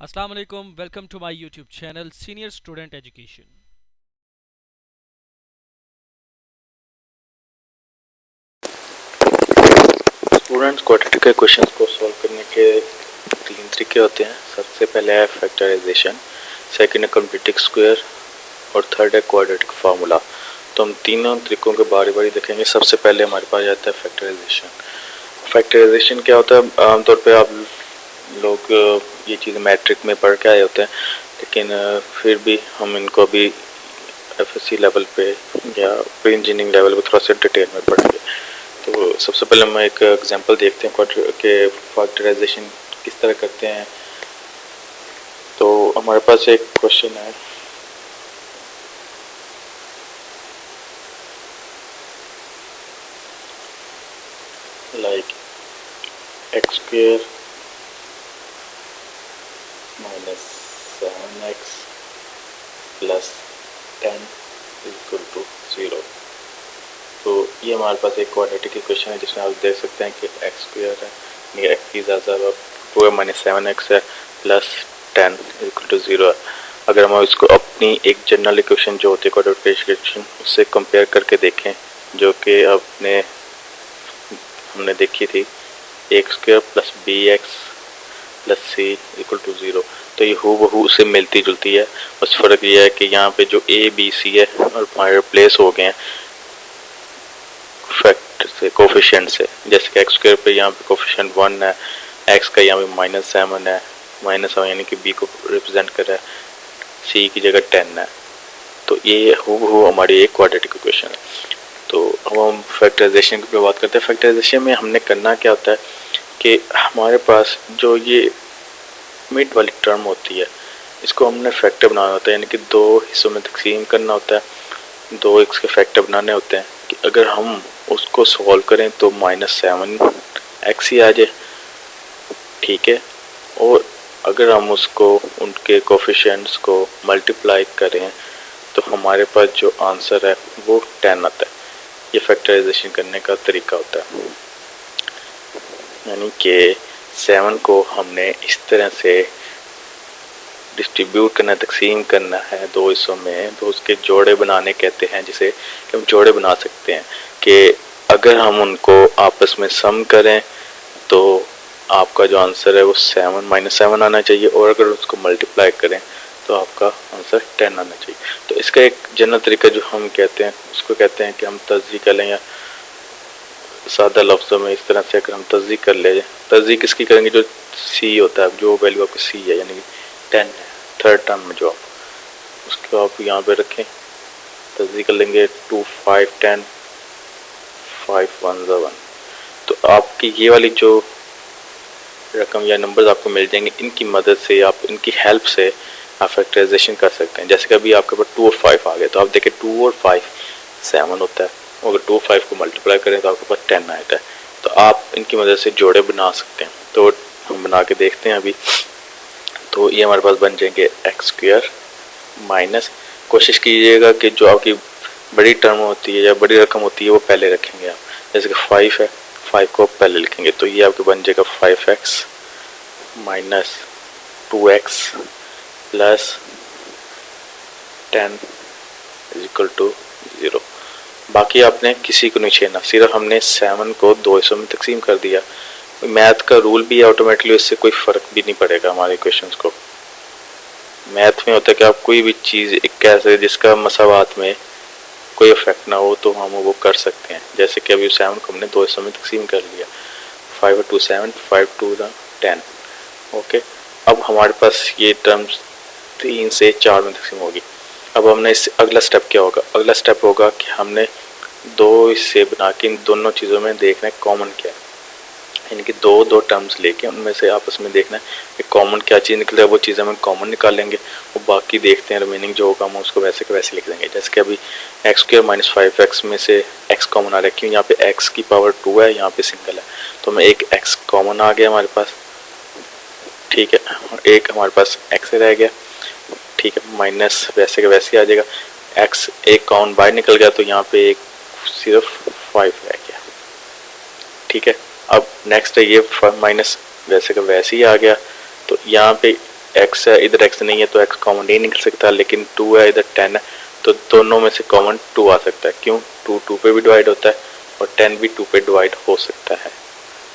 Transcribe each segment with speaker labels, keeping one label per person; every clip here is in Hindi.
Speaker 1: Assalamu alaikum, welcome to my YouTube channel Senior Student Education.
Speaker 2: Students quadratic के क्वेश्चंस को सॉल्व करने के तीन तरीके होते हैं। सबसे पहले है फैक्टराइजेशन, सेकंड है कंप्लीटिंग स्क्वायर और थर्ड है क्वाड्रेटिक फार्मूला। तो हम तीनों तरीकों के बारी बारी देखेंगे। सबसे पहले हमारे पास आता है फैक्टराइजेशन। फैक्टराइजेशन क्या होता है? आमतौर पे आप लोग ये चीज़ मैट्रिक में पढ़ के आए होते हैं, लेकिन फिर भी हम इनको अभी एफएससी लेवल पे या प्री इंजीनियरिंग लेवल पे थोड़ा सा डिटेल में पढ़ेंगे। तो सबसे पहले हम एक एग्जांपल देखते हैं कि फैक्टराइजेशन किस तरह करते हैं। तो हमारे पास एक क्वेश्चन है, like x square minus 7x plus 10 equal to 0। तो ये हमारे पास एक क्वाड्रेटिक इक्वेशन है जिसमें आप देख सकते हैं कि एक्स स्क्वायर है, ये एक्स की ज़्यादा 2 माइनस 7x है प्लस 10 इक्वल टू 0 है। अगर हम इसको अपनी एक जनरल इक्वेशन जो होती है क्वाड्रेटिक इक्वेशन उससे कंपेयर करके देखें, जो कि हमने देखी थी x square plus b x plus c equal to 0, तो ये हूबहू उससे मिलती जुलती है। बस फ़र्क ये है कि यहाँ पे जो ए बी सी है और हमारे रिप्लेस हो गए हैं फैक्टर से, कोफिशिएंट से। जैसे कि एक्स स्क्वायर पे यहाँ पे कोफिशिएंट 1 है, एक्स का यहाँ पे -7 है, -7 यानी कि बी को रिप्रेजेंट कर रहा है, सी की जगह 10 है। तो ये हूबहू हमारी एक क्वाड्रेटिक इक्वेशन है। तो अब हम फैक्टराइजेशन की बात करते हैं। फैक्टराइजेशन में हमने करना क्या होता है कि हमारे पास जो ये मिड वाली टर्म होती है इसको हमने फैक्टर बनाना होता है, यानी कि दो हिस्सों में तकसीम करना होता है, दो एक्स के फैक्टर बनाने होते हैं कि अगर हम उसको सॉल्व करें तो -7x ही आ जाए, ठीक है। और अगर हम उसको उनके कोफिशिएंट्स को मल्टीप्लाई करें तो हमारे पास जो आंसर है वो 10 आता है। ये फैक्टराइजेशन करने का तरीका होता है, यानी कि 7 को हमने इस तरह से डिस्ट्रीब्यूट करना, तकसीम करना है दो हिस्सों में, तो उसके जोड़े बनाने कहते हैं, जिसे कि हम जोड़े बना सकते हैं कि अगर हम उनको आपस में सम करें तो आपका जो आंसर है वो 7 आना चाहिए, और अगर उसको मल्टीप्लाई करें तो आपका आंसर 10 आना चाहिए। तो इसका एक जनरल तरीका जो हम कहते हैं उसको कहते हैं कि हम तस्दीक कर लें, या सादा लफ्ज़ों में इस तरह से अगर हम तस्दीक कर ले, तस्दीक किसकी करेंगे? जो सी होता है, जो वैल्यू आपकी सी है यानी कि 10 है, थर्ड टर्म में जो आप उसको आप यहाँ पे रखें, तस्दीक कर लेंगे 2 5 10 5 1 1। तो आपकी ये वाली जो रकम या नंबर्स आपको मिल जाएंगे, इनकी मदद से आप, इनकी हेल्प से आप फैक्टराइजेशन कर सकते हैं। जैसे कि अभी आपके पास 2 और 5 आ गए, तो आप देखें 2 और 5 7 होता है, अगर 2 5 को मल्टीप्लाई करें तो आपके पास 10 आता है। तो आप इनकी मदद से जोड़े बना सकते हैं। तो हम बना के देखते हैं अभी। तो ये हमारे पास बन जाएंगे एक्स स्क्वायर माइनस, कोशिश कीजिएगा कि जो आपकी बड़ी टर्म होती है या बड़ी रकम होती है वो पहले रखेंगे आप। जैसे कि 5 है, 5 को पहले लिखेंगे, तो ये आपके बन जाएगा 5x minus 2x plus 10 equal to 0। बाकी आपने किसी को नहीं छेड़ना, सिर्फ हमने 7 को दो हिस्सों में तकसीम कर दिया। मैथ का रूल भी है ऑटोमेटिकली, इससे कोई फ़र्क भी नहीं पड़ेगा हमारे क्वेश्चंस को। मैथ में होता है कि आप कोई भी चीज़ एक कैसे जिसका मसावात में कोई इफेक्ट ना हो तो हम वो कर सकते हैं। जैसे कि अभी 7 को हमने दो हिस्सों में तकसीम कर लिया, 5 2 7 5 2 10। ओके, अब हमारे पास ये टर्म्स 3 से 4 में तकसीम होगी। अब हमने इससे अगला स्टेप क्या होगा? अगला स्टेप होगा कि हमने दो हिस्से बना के इन दोनों चीज़ों में देखना है कॉमन क्या है, यानी कि दो टर्म्स लेके उनमें से आपस में देखना है कि कॉमन क्या चीज़ निकले, वो चीज़ हम कॉमन निकालेंगे, वो बाकी देखते हैं रिमेनिंग जो होगा हम उसको वैसे के वैसे लिख देंगे। जैसे कि अभी एक्स स्क्वायर माइनस 5x में से x कॉमन आ रहा है, क्यों? यहाँ पे x की पावर 2 है, यहाँ पे सिंगल है, तो हमें एक x कॉमन आ गया हमारे पास, ठीक है, एक हमारे पास x रह गया, ठीक है, माइनस वैसे के वैसे आ जाएगा, x एक कॉमन बाहर निकल गया तो यहाँ पे एक सिर्फ 5 रह गया, ठीक है। अब नेक्स्ट है ये माइनस वैसे का वैसे ही आ गया, तो यहाँ पे x है, इधर x नहीं है तो x कॉमन नहीं निकल सकता, लेकिन 2 है, इधर 10 है, तो दोनों में से कॉमन 2 आ सकता है। क्यों? 2 2 पे भी डिवाइड होता है और 10 भी 2 पे डिवाइड हो सकता है,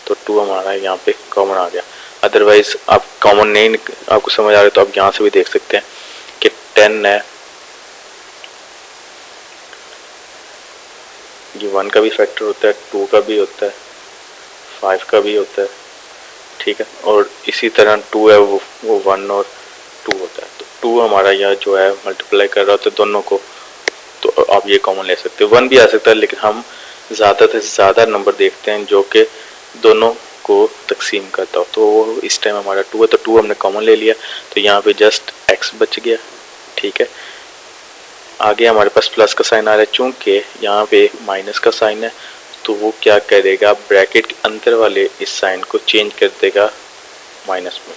Speaker 2: तो 2 हमारा यहाँ पे कॉमन आ गया। अदरवाइज आप कॉमन नहीं, आपको समझ आ रहा है तो आप यहाँ से भी देख सकते हैं कि 10 है, ये 1 का भी फैक्टर होता है, 2 का भी होता है, 5 का भी होता है, ठीक है, और इसी तरह 2 है वो 1 और 2 होता है, तो 2 हमारा यहाँ जो है मल्टीप्लाई कर रहा होता है दोनों को, तो आप ये कॉमन ले सकते हो। 1 भी आ सकता है, लेकिन हम ज़्यादा से ज़्यादा नंबर देखते हैं जो कि दोनों को तकसीम करता हो, तो इस टाइम हमारा 2 है, तो 2 हमने कॉमन ले लिया, तो यहाँ पे जस्ट x बच गया, ठीक है। आगे हमारे पास प्लस का साइन आ रहा है, चूँकि यहाँ पे माइनस का साइन है, तो वो क्या करेगा, ब्रैकेट के अंदर वाले इस साइन को चेंज कर देगा माइनस में,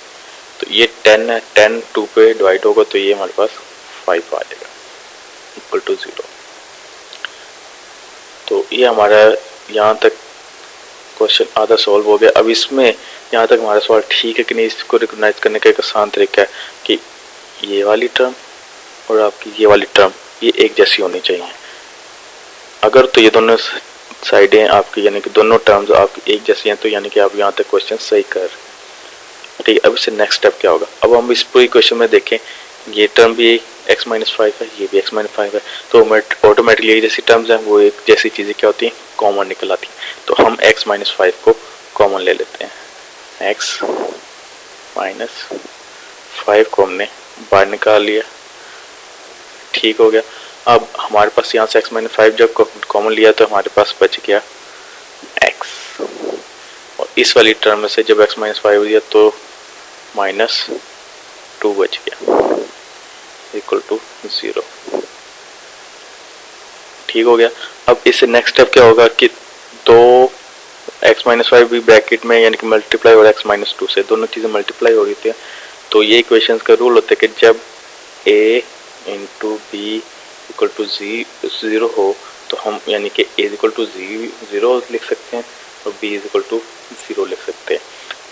Speaker 2: तो ये 10 है, 10 2 पे डिवाइड होगा तो ये हमारे पास 5 आ जाएगा इक्वल टू 0। तो ये हमारा यहाँ तक क्वेश्चन आधा सॉल्व हो गया। अब इसमें यहाँ तक हमारा सवाल ठीक है कि नहीं, इसको रिकॉग्नाइज करने का एक आसान तरीका है कि ये वाली टर्म और आपकी ये वाली टर्म ये एक जैसी होनी चाहिए। अगर तो ये दोनों साइडें आपकी यानी कि दोनों टर्म्स आपकी एक जैसी हैं, तो यानी कि आप यहाँ तक क्वेश्चन सही कर रहे हैं, ठीक है। अब इससे नेक्स्ट स्टेप क्या होगा, अब हम इस पूरी क्वेश्चन में देखें, ये टर्म भी x माइनस 5 है, ये भी x माइनस 5 है, तो ऑटोमेटिकली ये जैसी टर्म्स हैं वो एक जैसी चीज़ें क्या होती हैं, कॉमन निकल आती हैं। तो हम x माइनस 5 को कॉमन ले लेते हैं, x माइनस 5 को हमने बाहर निकाल लिया, ठीक हो गया। अब हमारे पास यहाँ से x माइनस 5 जब कॉमन लिया तो हमारे पास बच गया x, और इस वाली टर्म में से जब x माइनस 5 दिया तो माइनस 2 बच गया इक्वल टू 0, ठीक हो गया। अब इससे नेक्स्ट स्टेप क्या होगा कि दो x माइनस 5 भी ब्रैकेट में यानी कि मल्टीप्लाई और x माइनस 2 से दोनों चीज़ें मल्टीप्लाई हो रही थी, तो ये इक्वेशंस का रूल होता है कि जब a into b equal to 0 हो तो हम यानी कि a इक्वल टू 0 लिख सकते हैं और b इक्वल टू 0 लिख सकते हैं,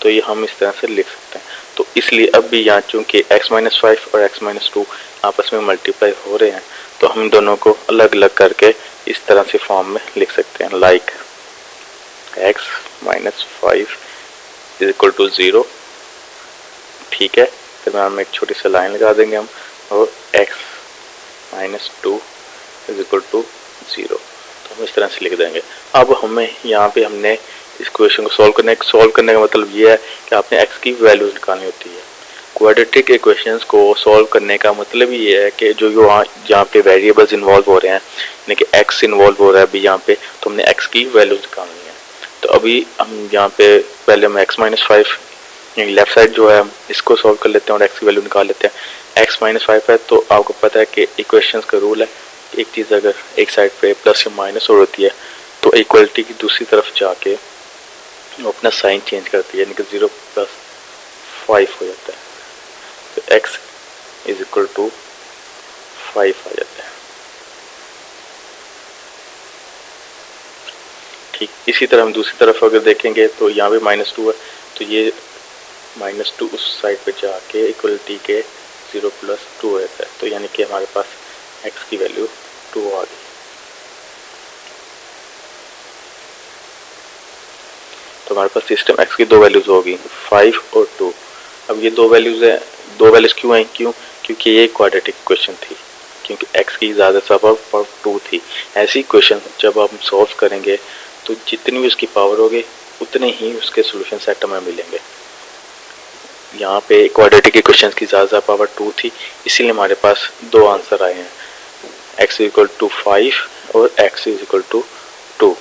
Speaker 2: तो ये हम इस तरह से लिख सकते हैं। तो इसलिए अब भी यहाँ चूँकि x माइनस 5 और x माइनस 2 आपस में मल्टीप्लाई हो रहे हैं, तो हम दोनों को अलग अलग करके इस तरह से फॉर्म में लिख सकते हैं, like x minus 5 is equal to 0, ठीक है। दरम्यान में एक छोटी सी लाइन लगा देंगे हम, और x minus 2 is equal to 0, तो हम इस तरह से लिख देंगे। अब हमें यहाँ पे हमने इस क्वेश्चन को सॉल्व करने का मतलब ये है कि आपने x की वैल्यूज निकालनी होती है। क्वाड्रेटिक इक्वेशंस को सॉल्व करने का मतलब ये है कि जो यहाँ पे वेरिएबल्स इन्वॉल्व हो रहे हैं, यानी कि x इन्वॉल्व हो रहा है अभी यहाँ पे, तो हमने x की वैल्यूज निकालनी है। तो अभी हम यहाँ पे पहले हम x माइनस 5 लेफ्ट साइड जो है इसको सॉल्व कर लेते हैं और x की वैल्यू निकाल लेते हैं। x माइनस 5 है, तो आपको पता है कि इक्वेशंस का रूल है, एक चीज़ अगर एक साइड पे प्लस या माइनस हो होती है तो इक्वलिटी की दूसरी तरफ जाके वो अपना साइन चेंज करती है, यानी कि 0 प्लस 5 हो जाता है, तो x इज इक्वल टू 5 आ जाता है, ठीक। इसी तरह हम दूसरी तरफ अगर देखेंगे तो यहाँ पे -2 है, तो ये -2 उस साइड पे जाके इक्वलिटी के 0 प्लस 2 हो जाता है, तो यानी कि हमारे पास x की वैल्यू 2 आ गई। तो हमारे पास सिस्टम x की दो वैल्यूज होगी 5 और 2। अब ये दो वैल्यूज है, दो वैल्यूज क्यों हैं, क्योंकि ये क्वाड्रेटिक इक्वेशन थी, क्योंकि x की ज़्यादा से पावर 2 थी। ऐसी इक्वेशन जब हम सॉल्व करेंगे तो जितनी भी उसकी पावर होगी उतने ही उसके सोल्यूशन सेट हमें मिलेंगे। यहाँ पे क्वाड्रेटिक इक्वेशन की ज़्यादा पावर 2 थी, इसीलिए हमारे पास दो आंसर आए हैं, x इक्वल टू 5 और x इक्वल टू 2।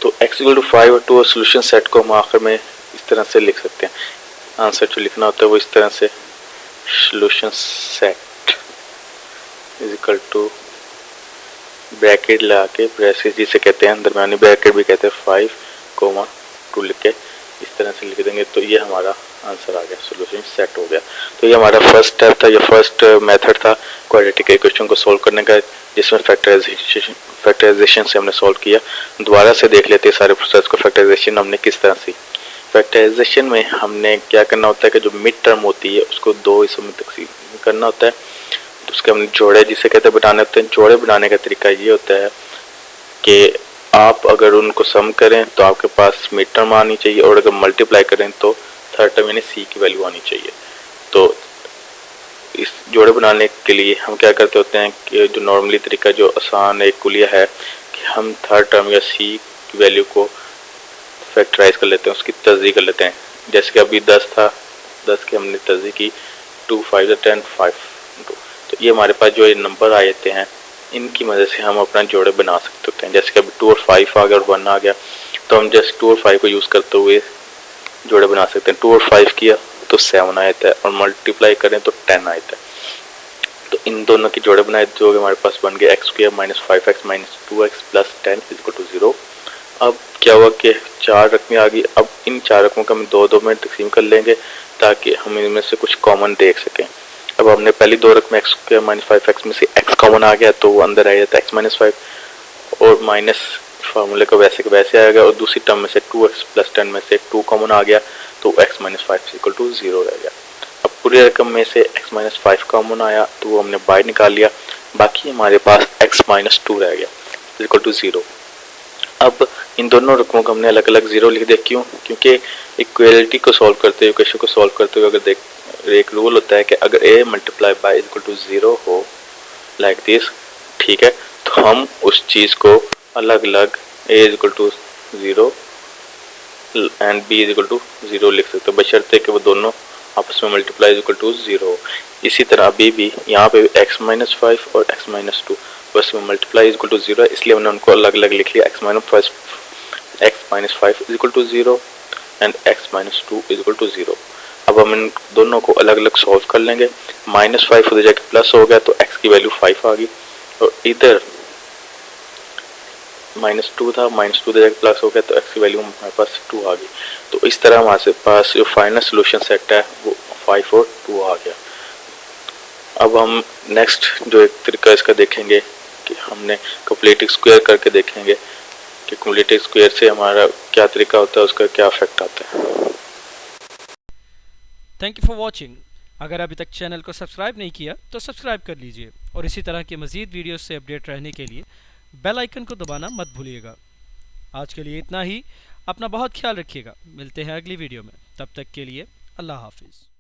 Speaker 2: तो x इक्वल टू 5 और 2 सोल्यूशन सेट को हम आखिर में इस तरह से लिख सकते हैं, आंसर जो लिखना होता है वो इस तरह से, solution set is equal to bracket लगा के, ब्रेसेस जिसे कहते हैं, दरमियानी ब्रैकेट भी कहते हैं, 5, 2 लिख के इस तरह से लिख देंगे, तो ये हमारा आंसर आ गया, सोल्यूशन सेट हो गया। तो ये हमारा फर्स्ट स्टेप था, ये फर्स्ट मेथड था क्वाड्रेटिक इक्वेशन को सॉल्व करने का, जिसमें फैक्टराइजेशन से हमने सॉल्व किया। दोबारा से देख लेते हैं सारे प्रोसेस को, फैक्टराइजेशन हमने किस तरह से। फैक्टराइजेशन में हमने क्या करना होता है कि जो मिड टर्म होती है उसको दो हिस्सों में तकसीम करना होता है, तो उसके हमने जोड़े जिसे कहते हैं बनाने होते हैं। जोड़े बनाने का तरीका ये होता है कि आप अगर उनको सम करें तो आपके पास मिड टर्म आनी चाहिए, और अगर मल्टीप्लाई करें तो थर्ड टर्म यानी सी की वैल्यू आनी चाहिए। तो इस जोड़े बनाने के लिए हम क्या करते होते हैं कि जो नॉर्मली तरीका जो आसान एक कुलिया है कि हम थर्ड टर्म या सी की वैल्यू को फैक्टराइज कर लेते हैं, उसकी तस्दीक कर लेते हैं। जैसे कि अभी 10 था, 10 की हमने तस्दीक की 2 5 10 5 तो ये हमारे पास जो ये नंबर आए थे हैं इनकी मदद से हम अपना जोड़े बना सकते होते हैं। जैसे कि अभी 2 और 5 आ गया और 1 आ गया, तो हम जस्ट 2 और 5 को यूज़ करते हुए जोड़े बना सकते हैं। 2 और 5 किया तो 7 आया और मल्टीप्लाई करें तो 10 आया। तो इन दोनों के जोड़े बनाए जो हमारे पास बन गया x square minus 5x minus 2x plus 10 equal to 0। अब क्या हुआ कि 4 रकमें आ गई। अब इन 4 रकमों को हम दो में तकसीम कर लेंगे ताकि हम इनमें से कुछ कॉमन देख सकें। अब हमने पहली दो रकमें एक्स स्क्वायर माइनस 5x में से x कॉमन आ गया तो वो अंदर आ जाता है x माइनस 5, और माइनस फार्मूले का वैसे के वैसे आएगा, और दूसरी टर्म में से 2x प्लस 10 में से 2 कॉमन आ गया तो x माइनस 5 इक्वल टू 0 रह गया। अब पूरी रकम में से x माइनस 5 कॉमन आया तो वो हमने बाहर निकाल लिया, बाकी हमारे पास x माइनस 2 रह गया इक्वल टू 0। अब इन दोनों रकमों को हमने अलग अलग 0 लिख दिया, क्यों? क्योंकि इक्वलिटी को सॉल्व करते हुए, इक्वेशन को सॉल्व करते हुए अगर एक रूल होता है कि अगर a multiply by equal to 0 हो लाइक दिस, ठीक है, तो हम उस चीज़ को अलग अलग a equal to 0 and b equal to 0 लिख सकते हैं, बशर्ते कि वो दोनों आपस में मल्टीप्लाई इक्वल टू 0। इसी तरह अभी भी यहाँ पे x माइनस 5 और x माइनस 2 बस में मल्टीप्लाई इक्वल टू 0 है, इसलिए हमने उनको अलग अलग लिख लिया। x minus 5 is equal to 0 and x minus 2 is equal to 0। अब हम इन दोनों को अलग अलग सॉल्व कर लेंगे। माइनस 5 उधर जाके प्लस हो गया तो x की वैल्यू 5 आ गई, और इधर माइनस 2 था, माइनस 2 उधर जाके प्लस हो गया तो x की वैल्यू हमारे पास 2 आ गई। तो इस तरह हमारे पास जो फाइनल सोल्यूशन सेट है वो 5 और 2 आ गया। अब हम नेक्स्ट जो एक तरीका इसका देखेंगे कि हमने कंप्लीट स्क्वायर करके देखेंगे कि कंप्लीट स्क्वायर से हमारा क्या तरीका होता है, उसका क्या इफेक्ट आता है।
Speaker 1: Thank you for watching. अगर अभी तक चैनल को सब्सक्राइब नहीं किया तो सब्सक्राइब कर लीजिए, और इसी तरह के मज़ीद वीडियोस से अपडेट रहने के लिए बेल आइकन को दबाना मत भूलिएगा। आज के लिए इतना ही। अपना बहुत ख्याल रखिएगा। मिलते हैं अगली वीडियो में। तब तक के लिए अल्लाह हाफिज़।